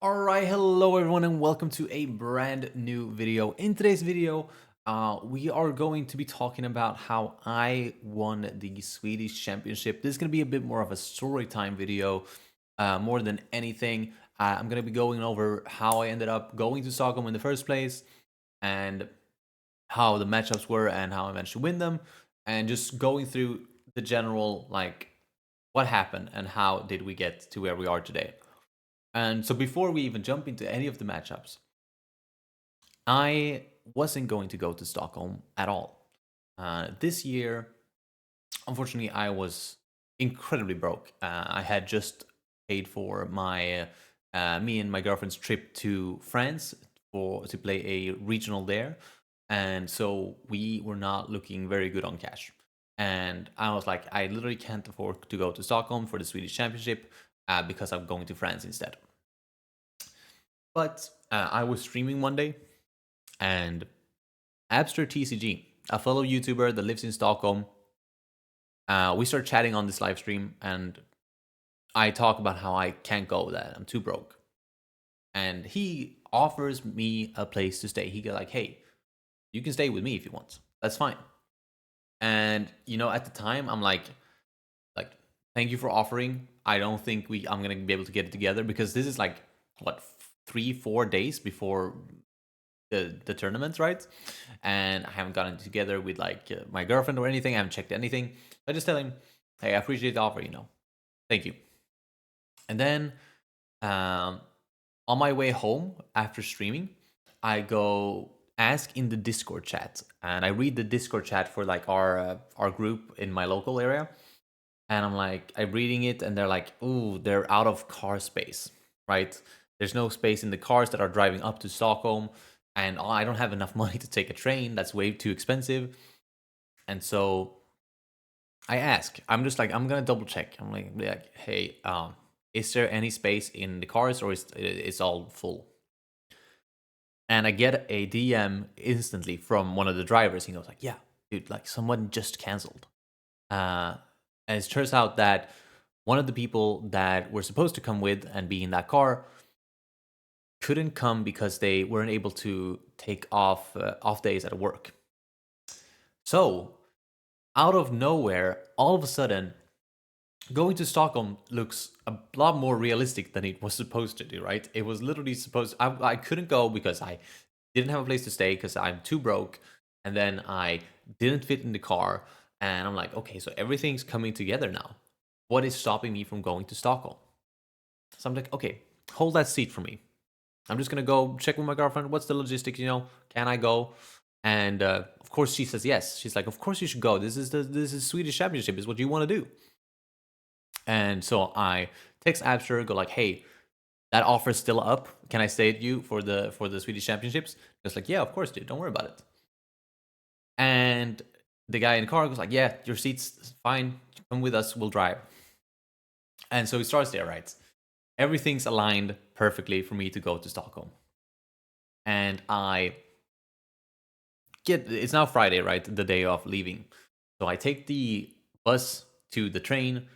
Alright, hello everyone and welcome to a brand new video. In today's video, we are going to be talking about how I won the Swedish Championship. This is going to be a bit more of a story time video, more than anything. I'm going to be going over how I ended up going to Stockholm in the first place, and how the matchups were and how I managed to win them, and just going through the general, like, what happened and how did we get to where we are today. And so before we even jump into any of the matchups, I wasn't going to go to Stockholm at all. This year, unfortunately, I was incredibly broke. I had just paid for my me and my girlfriend's trip to France to play a regional there, and so we were not looking very good on cash. And I was like, I literally can't afford to go to Stockholm for the Swedish Championship because I'm going to France instead. But I was streaming one day, and Abster TCG, a fellow YouTuber that lives in Stockholm, we start chatting on this live stream, and I talk about how I can't go, that I'm too broke. And he offers me a place to stay. He goes like, hey, you can stay with me if you want. That's fine. And at the time, I'm like, thank you for offering. I don't think I'm gonna be able to get it together because this is like what 3-4 days before the tournament, right? And I haven't gotten it together with like my girlfriend or anything. I haven't checked anything. I just tell him, hey, I appreciate the offer, thank you. And then on my way home after streaming, I go ask in the Discord chat, and I read the Discord chat for like our group in my local area, and I'm reading it, and they're like, ooh, they're out of car space, right? There's no space in the cars that are driving up to Stockholm, and I don't have enough money to take a train. That's way too expensive. And so I ask, I'm just like, I'm gonna double check. I'm like, hey, is there any space in the cars, or is it's all full? And I get a DM instantly from one of the drivers. He goes like, yeah, dude, like someone just canceled. And it turns out that one of the people that were supposed to come with and be in that car couldn't come because they weren't able to take off days at work. So out of nowhere, all of a sudden, going to Stockholm looks a lot more realistic than it was supposed to do, right? It was literally supposed. I couldn't go because I didn't have a place to stay because I'm too broke, and then I didn't fit in the car. And I'm like, okay, so everything's coming together now. What is stopping me from going to Stockholm? So I'm like, okay, hold that seat for me. I'm just gonna go check with my girlfriend. What's the logistics? Can I go? And of course, she says yes. She's like, of course you should go. This is Swedish Championship. Is what you want to do. And so I text Abster, go like, hey, that offer's still up. Can I stay at you for the Swedish Championships? It's like, yeah, of course, dude. Don't worry about it. And the guy in the car goes like, yeah, your seat's fine. Come with us. We'll drive. And so it starts there, right? Everything's aligned perfectly for me to go to Stockholm. And it's now Friday, right? The day of leaving. So I take the bus to the train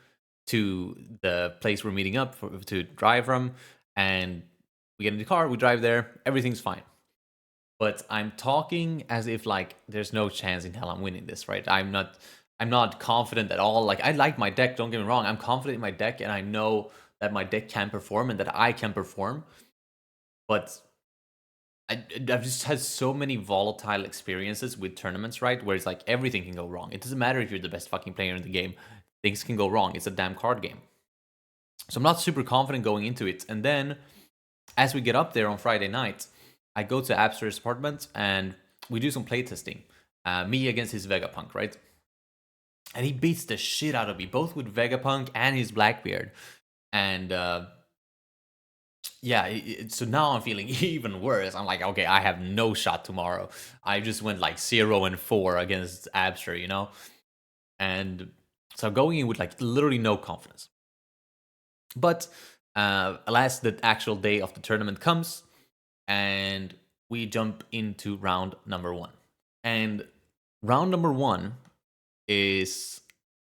to the place we're meeting up to drive from, and we get in the car, we drive there, everything's fine. But I'm talking as if like there's no chance in hell I'm winning this, right? I'm not confident at all. Like, I like my deck, don't get me wrong. I'm confident in my deck, and I know that my deck can perform and that I can perform. But I've just had so many volatile experiences with tournaments, right? Where it's like everything can go wrong. It doesn't matter if you're the best fucking player in the game. Things can go wrong. It's a damn card game. So I'm not super confident going into it. And then as we get up there on Friday night, I go to Abster's apartment and we do some playtesting. Me against his Vegapunk, right? And he beats the shit out of me, both with Vegapunk and his Blackbeard. And yeah, so now I'm feeling even worse. I'm like, okay, I have no shot tomorrow. I just went like 0-4 against Abster, And so going in with like literally no confidence. But alas, the actual day of the tournament comes, and we jump into round number 1. And round number 1 is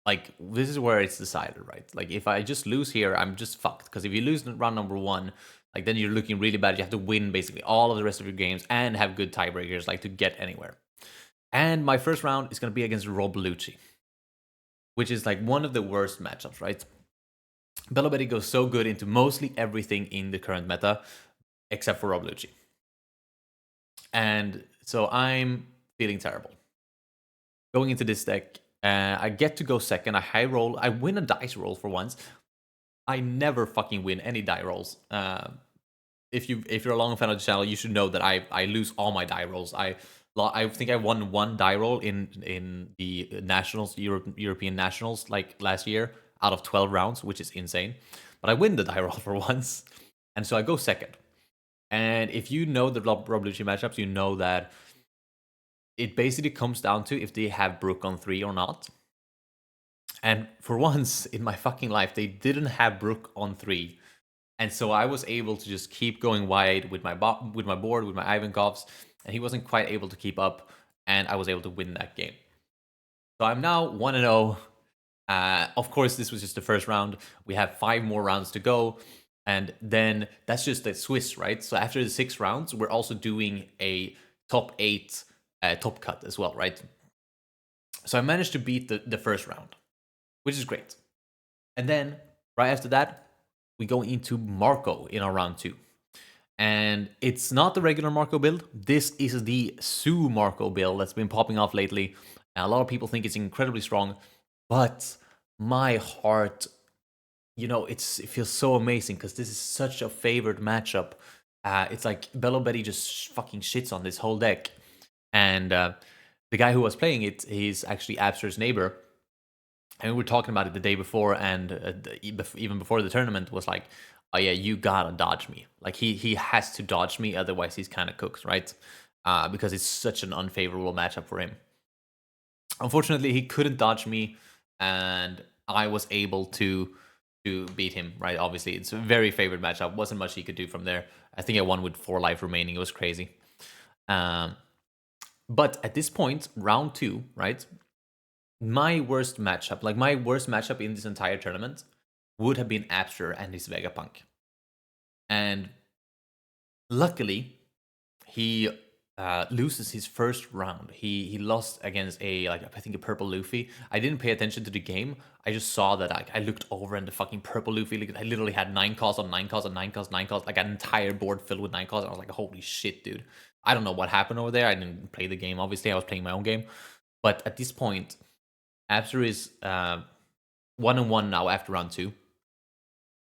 like, this is where it's decided, right? Like, if I just lose here, I'm just fucked. Because if you lose round number 1, Like then you're looking really bad. You have to win basically all of the rest of your games and have good tiebreakers, like to get anywhere. And my first round is going to be against Rob Lucci, which is like one of the worst matchups, right? Bello goes so good into mostly everything in the current meta, except for Rob Lucci. And so I'm feeling terrible. Going into this deck, I get to go second. I high roll. I win a dice roll for once. I never fucking win any die rolls. If you're a long fan of the channel, you should know that I lose all my die rolls. I think I won one die roll in the nationals, European nationals, like last year, out of 12 rounds, which is insane. But I win the die roll for once, and so I go second. And if you know the Rob Lucci matchups, you know that it basically comes down to if they have Brook on 3 or not. And for once in my fucking life, they didn't have Brook on 3. And so I was able to just keep going wide with my board, with my Ivankovs, and he wasn't quite able to keep up, and I was able to win that game. So I'm now 1-0. Of course, this was just the first round. We have 5 more rounds to go, and then that's just the Swiss, right? So after the 6 rounds, we're also doing a top 8 top cut as well, right? So I managed to beat the first round, which is great. And then right after that, we go into Marco in our round 2. And it's not the regular Marco build. This is the Sue Marco build that's been popping off lately. And a lot of people think it's incredibly strong. But my heart, it feels so amazing because this is such a favorite matchup. It's like Bello Betty just fucking shits on this whole deck. And the guy who was playing it, he's actually Abster's neighbor. And we were talking about it the day before, and even before the tournament, was like, oh yeah, you gotta dodge me. Like he has to dodge me, otherwise he's kind of cooked, right? Because it's such an unfavorable matchup for him. Unfortunately, he couldn't dodge me, and I was able to beat him, right? Obviously, it's a very favorite matchup. Wasn't much he could do from there. I think I won with 4 life remaining. It was crazy. But at this point, round 2, right? My worst matchup in this entire tournament would have been Abster and his Vegapunk. And luckily, he loses his first round. He lost against I think a purple Luffy. I didn't pay attention to the game. I just saw that I looked over and the fucking purple Luffy, I literally had 9 calls on 9 calls on 9 calls, 9 calls, like an entire board filled with 9 calls. And I was like, holy shit, dude. I don't know what happened over there. I didn't play the game, obviously. I was playing my own game. But at this point, Abster is 1-1 now after round 2.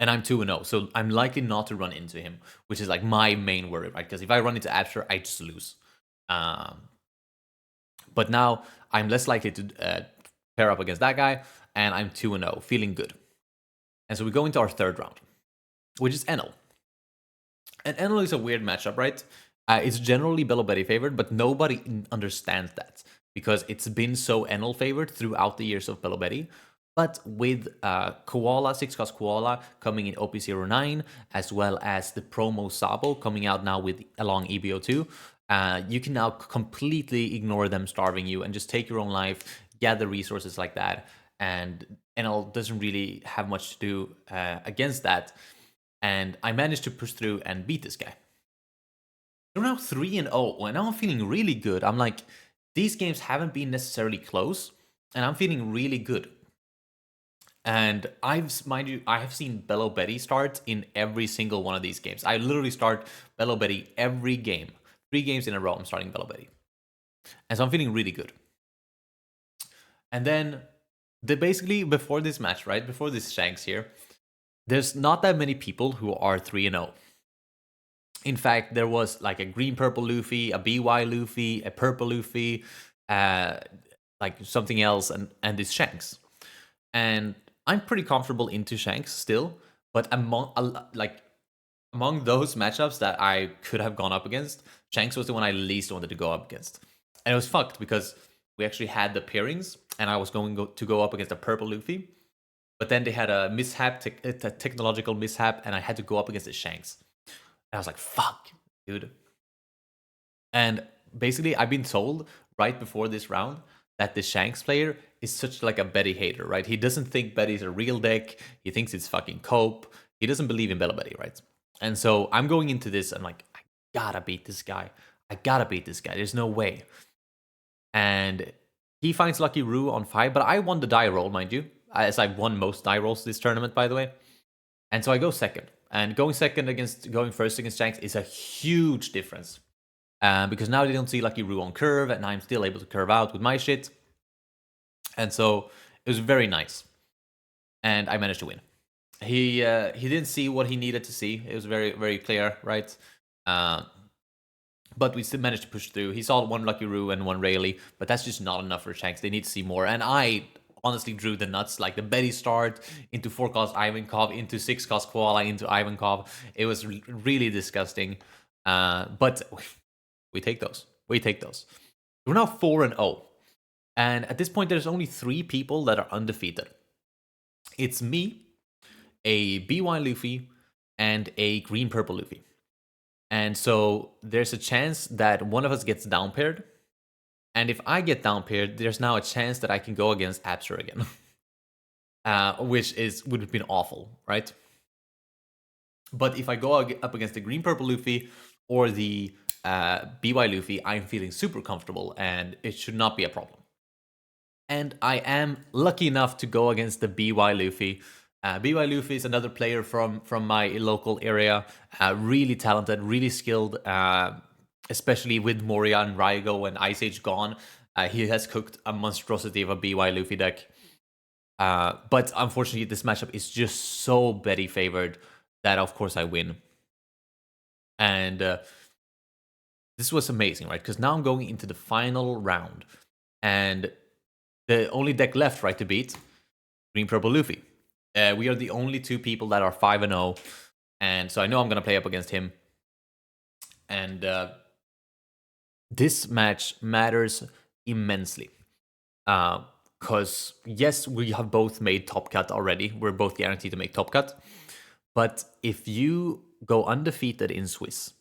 And I'm 2-0. So I'm likely not to run into him, which is like my main worry, right? Because if I run into Abster, I just lose. But now I'm less likely to pair up against that guy, and I'm 2-0, feeling good. And so we go into our third round, which is Enel. And Enel is a weird matchup, right? It's generally Bello Betty favored, but nobody understands that because it's been so Enel favored throughout the years of Bello Betty. But with Koala, 6-cost Koala coming in OP09, as well as the promo Sabo coming out now along EBO2, you can now completely ignore them starving you and just take your own life, gather resources like that. And Enel doesn't really have much to do against that. And I managed to push through and beat this guy. We're now 3-0, and now I'm feeling really good. I'm like, these games haven't been necessarily close, and I'm feeling really good. And mind you, I have seen Bello Betty start in every single one of these games. I literally start Bello Betty every game. 3 games in a row, I'm starting Bello Betty. And so I'm feeling really good. And then, basically, before this match, right, before this Shanks here, there's not that many people who are 3-0. In fact, there was like a green-purple Luffy, a BY Luffy, a purple Luffy, like something else, and this Shanks. And I'm pretty comfortable into Shanks still, but among those matchups that I could have gone up against, Shanks was the one I least wanted to go up against. And it was fucked because we actually had the pairings, and I was going to go up against a purple Luffy, but then they had a mishap, a technological mishap, and I had to go up against the Shanks. And I was like, fuck, dude. And basically, I've been told right before this round that the Shanks player is such like a Betty hater, right? He doesn't think Betty's a real deck. He thinks it's fucking cope. He doesn't believe in Bello Betty, right? And so I'm going into this, I'm like, I gotta beat this guy. I gotta beat this guy. There's no way. And he finds Lucky Roo on 5, but I won the die roll, mind you, as I've won most die rolls this tournament, by the way. And so I go second. And going second against going first against Shanks is a huge difference. Because now they don't see Lucky Roo on curve, and I'm still able to curve out with my shit. And so it was very nice. And I managed to win. He didn't see what he needed to see. It was very, very clear, right? But we still managed to push through. He saw one Lucky Roo and one Rayleigh, but that's just not enough for Shanks. They need to see more. And I honestly drew the nuts, like the Betty start into 4-cost Ivankov, into 6-cost Koala, into Ivankov. It was really disgusting. But we take those. We take those. We're now 4-0. And at this point, there's only 3 people that are undefeated. It's me, a BY Luffy, and a green-purple Luffy. And so there's a chance that one of us gets down paired. And if I get down paired, there's now a chance that I can go against Abster again. Which would have been awful, right? But if I go up against the green-purple Luffy or the BY Luffy, I'm feeling super comfortable and it should not be a problem. And I am lucky enough to go against the BY Luffy. BY Luffy is another player from my local area. Really talented, really skilled, especially with Moria and Raigo and Ice Age gone. He has cooked a monstrosity of a BY Luffy deck. But unfortunately, this matchup is just so Betty favored that, of course, I win. And this was amazing, right? Because now I'm going into the final round. And the only deck left, right, to beat, Green Purple Luffy. We are the only 2 people that are 5-0, and so I know I'm going to play up against him. And this match matters immensely. Because, yes, we have both made top cut already. We're both guaranteed to make top cut. But if you go undefeated in Swiss,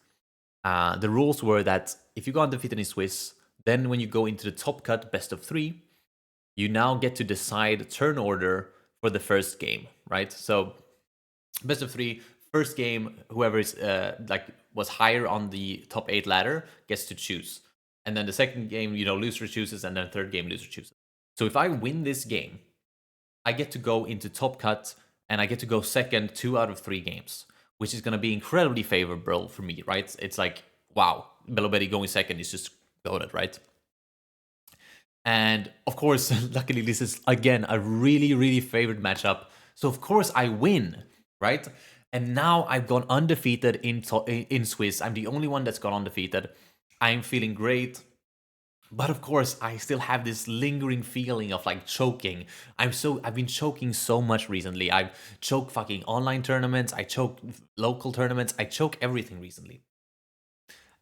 the rules were that if you go undefeated in Swiss, then when you go into the top cut best of 3, you now get to decide turn order for the first game, right? So best of 3, first game, whoever is was higher on the top 8 ladder gets to choose. And then the second game, loser chooses, and then third game, loser chooses. So if I win this game, I get to go into top cut, and I get to go second 2 out of 3 games, which is going to be incredibly favorable for me, right? It's like, wow, Bello Betty going second is just goated, right? And of course, luckily, this is again a really, really favorite matchup. So of course I win, right? And now I've gone undefeated in Swiss. I'm the only one that's gone undefeated. I'm feeling great. But of course, I still have this lingering feeling of like choking. I've been choking so much recently. I've choked fucking online tournaments. I choked local tournaments. I choke everything recently.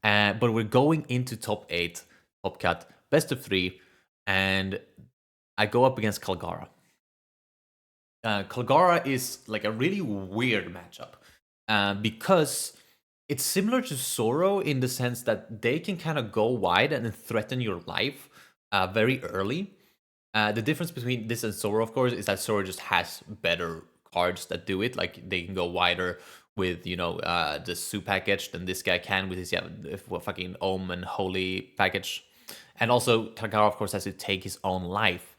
But we're going into top 8, top cut, best of 3. And I go up against Kalgara. Kalgara is like a really weird matchup because it's similar to Zoro in the sense that they can kind of go wide and threaten your life very early. The difference between this and Zoro, of course, is that Zoro just has better cards that do it. Like they can go wider with the Su package than this guy can with his fucking Ohm and Holy package. And also, Kalgara, of course, has to take his own life.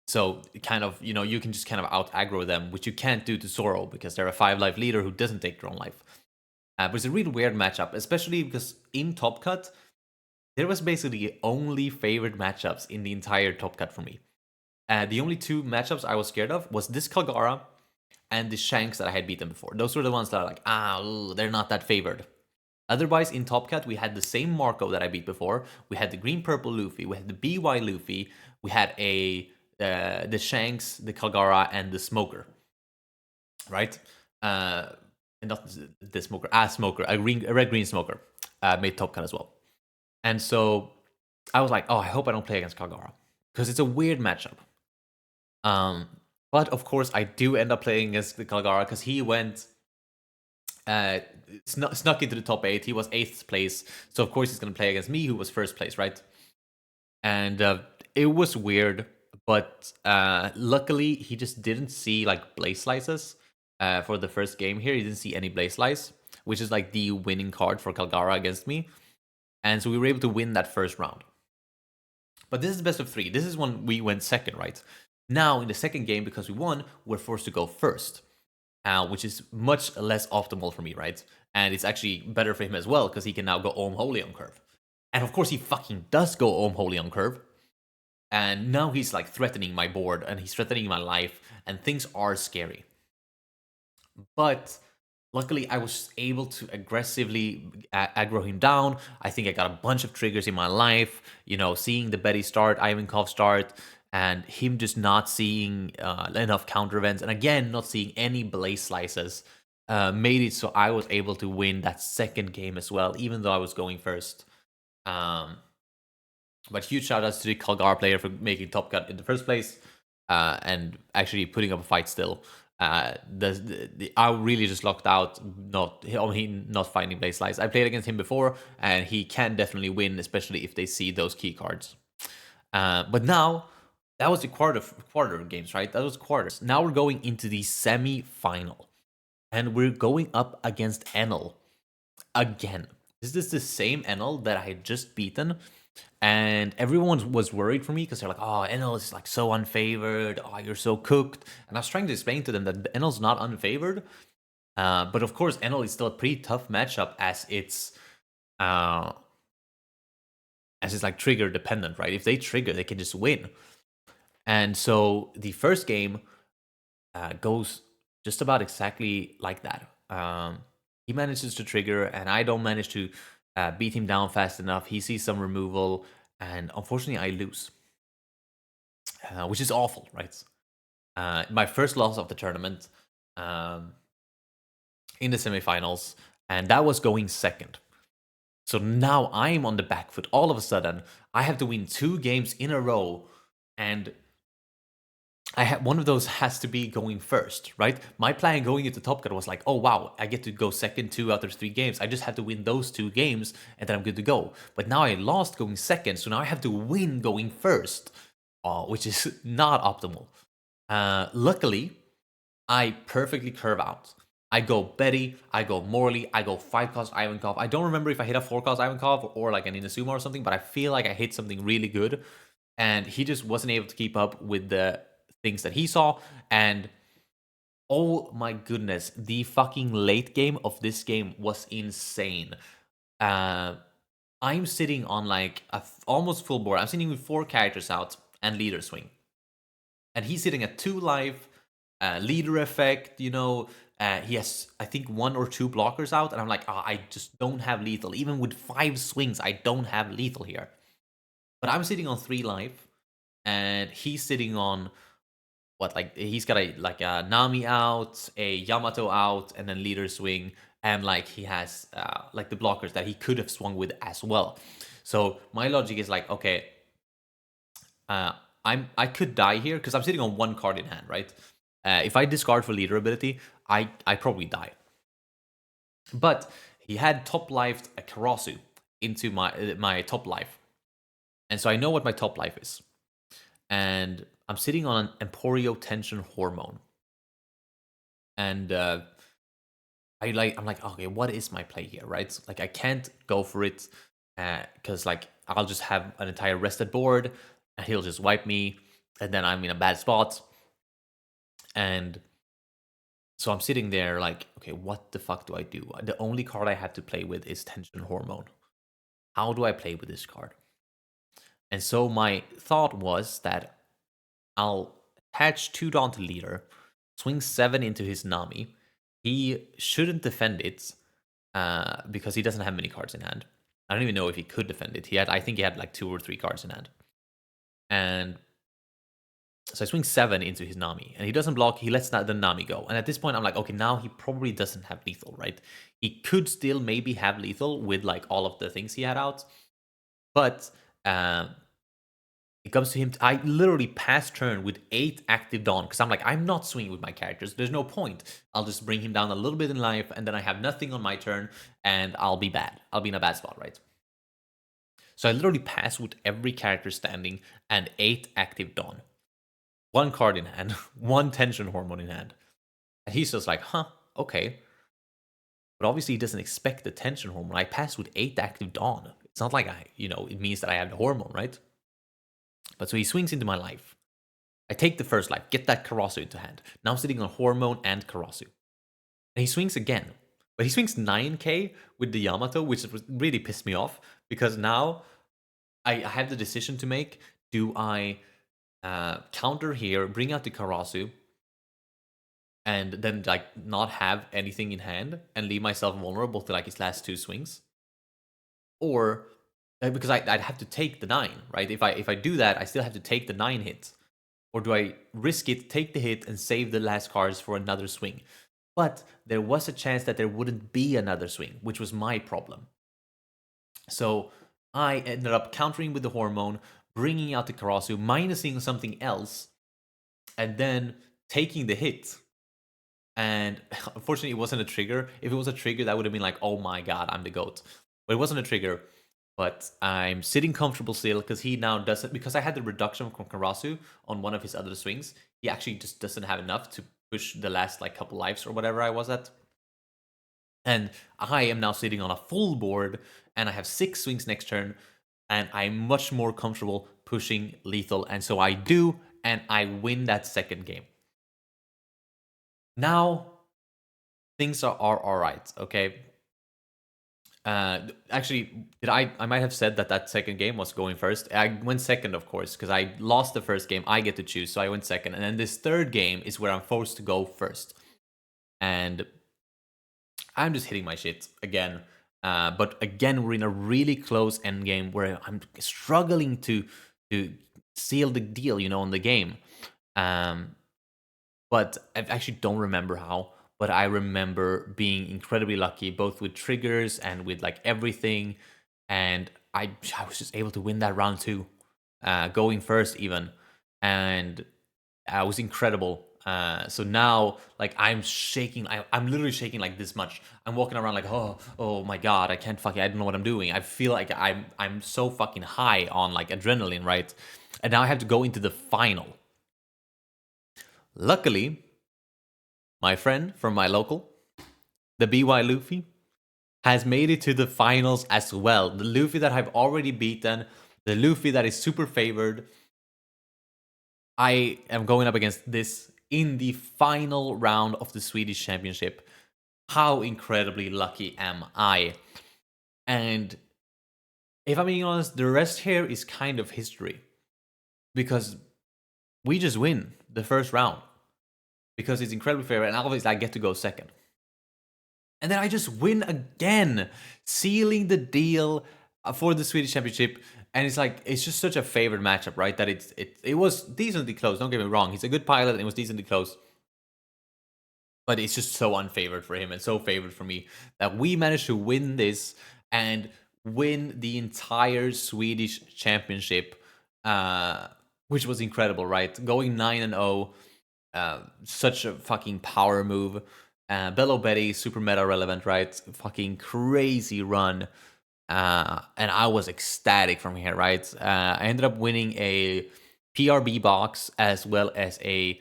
So, kind of, you can just kind of out-aggro them, which you can't do to Zoro, because they're a 5-life leader who doesn't take their own life. But it's a really weird matchup, especially because in Top Cut, there was basically only favored matchups in the entire Top Cut for me. The only 2 matchups I was scared of was this Kalgara and the Shanks that I had beaten before. Those were the ones that are like, they're not that favored. Otherwise, in Top Cut, we had the same Marco that I beat before. We had the green-purple Luffy. We had the BY Luffy. We had the Shanks, the Kalgara, and the Smoker. Right? And not the Smoker. Smoker. A red-green Smoker. Made Top Cut as well. And so I was like, I hope I don't play against Kalgara. Because it's a weird matchup. But, of course, I do end up playing against the Kalgara because he went... snuck into the top 8. He was 8th place, so of course he's gonna play against me, who was 1st place, right? And it was weird, but luckily he just didn't see like blaze slices. for the first game here. He didn't see any Blaze Slice, which is like the winning card for Calgara against me. And so we were able to win that first round. But this is best of 3. This is when we went second, right? Now, in the second game, because we won, we're forced to go first, which is much less optimal for me, right? And it's actually better for him as well, because he can now go Ohm Holy on curve. And of course, he fucking does go Ohm Holy on curve. And now he's like threatening my board, and he's threatening my life, and things are scary. But luckily, I was able to aggressively aggro him down. I think I got a bunch of triggers in my life, you know, seeing the Betty start, Ivankov start, and him just not seeing enough counter events, and again, not seeing any Blaze Slices, made it so I was able to win that second game as well, even though I was going first. But huge shout outs to the Calgar player for making top cut in the first place, and actually putting up a fight still. I really just locked out, not finding Blaze Slice. I played against him before, and he can definitely win, especially if they see those key cards. But now, that was the quarter games, right? That was quarters. Now we're going into the semi-final, and we're going up against Enel again. Is this the same Enel that I had just beaten? And everyone was worried for me because they're like, oh, Enel is like so unfavored. Oh, you're so cooked. And I was trying to explain to them that Enel's not unfavored. But of course, Enel is still a pretty tough matchup as it's like trigger dependent, right? If they trigger, they can just win. And so the first game goes just about exactly like that. He manages to trigger, and I don't manage to beat him down fast enough. He sees some removal, and unfortunately, I lose, which is awful, right? My first loss of the tournament in the semifinals, and that was going second. So now I'm on the back foot. All of a sudden, I have to win 2 games in a row, and one of those has to be going first, right? My plan going into Top Cut was like, oh wow, I get to go second 2 out of 3 games. I just have to win those 2 games, and then I'm good to go. But now I lost going second, so now I have to win going first, which is not optimal. Luckily, I perfectly curve out. I go Betty, I go Morley, I go 5-cost Ivankov. I don't remember if I hit a 4-cost Ivankov or like an Inazuma or something, but I feel like I hit something really good. And he just wasn't able to keep up with the things that he saw. And oh my goodness, the fucking late game of this game was insane. I'm sitting on like almost full board. I'm sitting with 4 characters out and leader swing. And he's sitting at 2 life, leader effect, you know. He has, I think, 1 or 2 blockers out, and I'm like, I just don't have lethal. Even with 5 swings, I don't have lethal here. But I'm sitting on 3 life, and he's sitting on what, like, he's got a Nami out, a Yamato out, and then leader swing, and like he has like the blockers that he could have swung with as well. So my logic is like, okay, I could die here because I'm sitting on 1 card in hand, right? If I discard for leader ability, I probably die. But he had top lifed a Karasu into my top life, and so I know what my top life is, and I'm sitting on an Emporio Tension Hormone, and I'm like, okay, what is my play here, right? Like I can't go for it because like I'll just have an entire rested board, and he'll just wipe me, and then I'm in a bad spot. And so I'm sitting there like, okay, what the fuck do I do? The only card I have to play with is Tension Hormone. How do I play with this card? And so my thought was that I'll attach 2 Dawn to leader, swing 7 into his Nami. He shouldn't defend it because he doesn't have many cards in hand. I don't even know if he could defend it. I think he had like 2 or 3 cards in hand. And so I swing 7 into his Nami, and he doesn't block. He lets the Nami go. And at this point, I'm like, okay, now he probably doesn't have lethal, right? He could still maybe have lethal with like all of the things he had out. But it comes to him. I literally pass turn with 8 active Dawn because I'm like, I'm not swinging with my characters. There's no point. I'll just bring him down a little bit in life, and then I have nothing on my turn, and I'll be bad. I'll be in a bad spot, right? So I literally pass with every character standing and 8 active Dawn. 1 card in hand, 1 Tension Hormone in hand. And he's just like, huh, okay. But obviously he doesn't expect the tension hormone. I passed with 8 active dawn. It's not like it means that I have the hormone, right? But so he swings into my life. I take the first life, get that Karasu into hand. Now I'm sitting on hormone and Karasu. And he swings again. But he swings 9k with the Yamato, which really pissed me off because now I have the decision to make. Do I counter here, bring out the Karasu, and then like not have anything in hand and leave myself vulnerable to like his last 2 swings? Or because I'd have to take the 9, right? If I do that, I still have to take the 9 hits. Or do I risk it, take the hit, and save the last cards for another swing? But there was a chance that there wouldn't be another swing, which was my problem. So I ended up countering with the hormone, bringing out the Karasu, minusing something else, and then taking the hit. And unfortunately, it wasn't a trigger. If it was a trigger, that would have been like, oh my god, I'm the GOAT. But it wasn't a trigger. But I'm sitting comfortable still because he now doesn't, because I had the reduction from Karasu on one of his other swings. He actually just doesn't have enough to push the last like couple lives or whatever I was at. And I am now sitting on a full board and I have 6 swings next turn and I'm much more comfortable pushing lethal. And so I do, and I win that second game. Now things are all right, okay? Actually, I might have said that second game was going first. I went second, of course, because I lost the first game. I get to choose, so I went second. And then this third game is where I'm forced to go first. And I'm just hitting my shit again. But again, we're in a really close end game where I'm struggling to seal the deal, on the game. But I actually don't remember how. But I remember being incredibly lucky, both with triggers and with like everything. And I was just able to win that round too, going first even. And it was incredible. So now, like, I'm shaking. I'm literally shaking like this much. I'm walking around like, oh my god, I don't know what I'm doing. I feel like I'm so fucking high on like adrenaline, right? And now I have to go into the final. Luckily, my friend from my local, the BY Luffy, has made it to the finals as well. The Luffy that I've already beaten, the Luffy that is super favored. I am going up against this in the final round of the Swedish Championship. How incredibly lucky am I? And if I'm being honest, the rest here is kind of history. Because we just win the first round. Because it's incredibly fair, and obviously I get to go second. And then I just win again, sealing the deal for the Swedish Championship. And it's just such a favorite matchup, right? That it was decently close. Don't get me wrong. He's a good pilot and it was decently close. But it's just so unfavored for him and so favored for me that we managed to win this and win the entire Swedish Championship, which was incredible, right? Going 9-0, such a fucking power move. Bello Betty, super meta relevant, right? Fucking crazy run. And I was ecstatic from here, right? I ended up winning a PRB box as well as a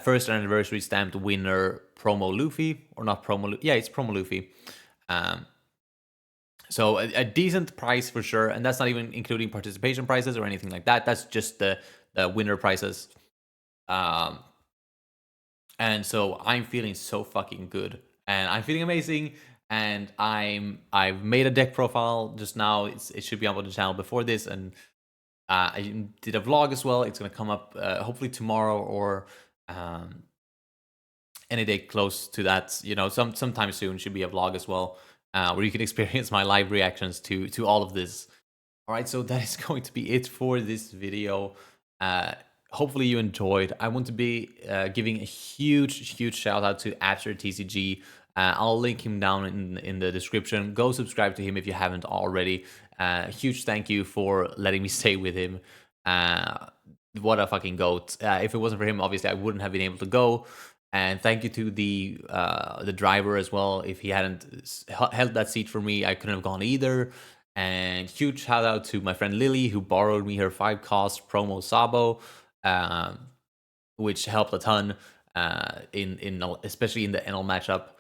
first anniversary stamped winner promo Luffy, or not promo. Yeah, it's promo Luffy. So a decent price for sure, and that's not even including participation prices or anything like that. That's just the winner prices. And so I'm feeling so fucking good, and I'm feeling amazing. And I've made a deck profile just now. It should be up on the channel before this, and I did a vlog as well. It's gonna come up hopefully tomorrow or any day close to that. Sometime soon should be a vlog as well, where you can experience my live reactions to all of this. All right, so that is going to be it for this video. Hopefully you enjoyed. I want to be giving a huge shout out to AbsurDTCG. I'll link him down in the description. Go subscribe to him if you haven't already. Huge thank you for letting me stay with him. What a fucking goat. If it wasn't for him, obviously I wouldn't have been able to go. And thank you to the driver as well. If he hadn't held that seat for me, I couldn't have gone either. And huge shout out to my friend Lily, who borrowed me her 5 cost promo Sabo, which helped a ton. especially in the NL matchup,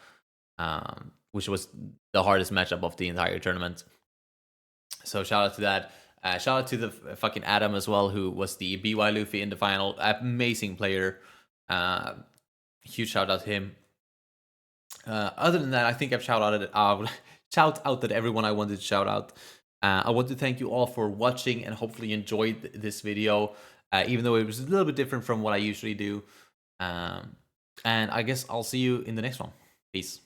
which was the hardest matchup of the entire tournament. So shout out to that. Shout out to the fucking Adam as well, who was the BY Luffy in the final. Amazing player. Huge shout out to him. Other than that, I think I've shout outed everyone I wanted to shout out. I want to thank you all for watching and hopefully enjoyed this video, even though it was a little bit different from what I usually do. And I guess I'll see you in the next one. Peace.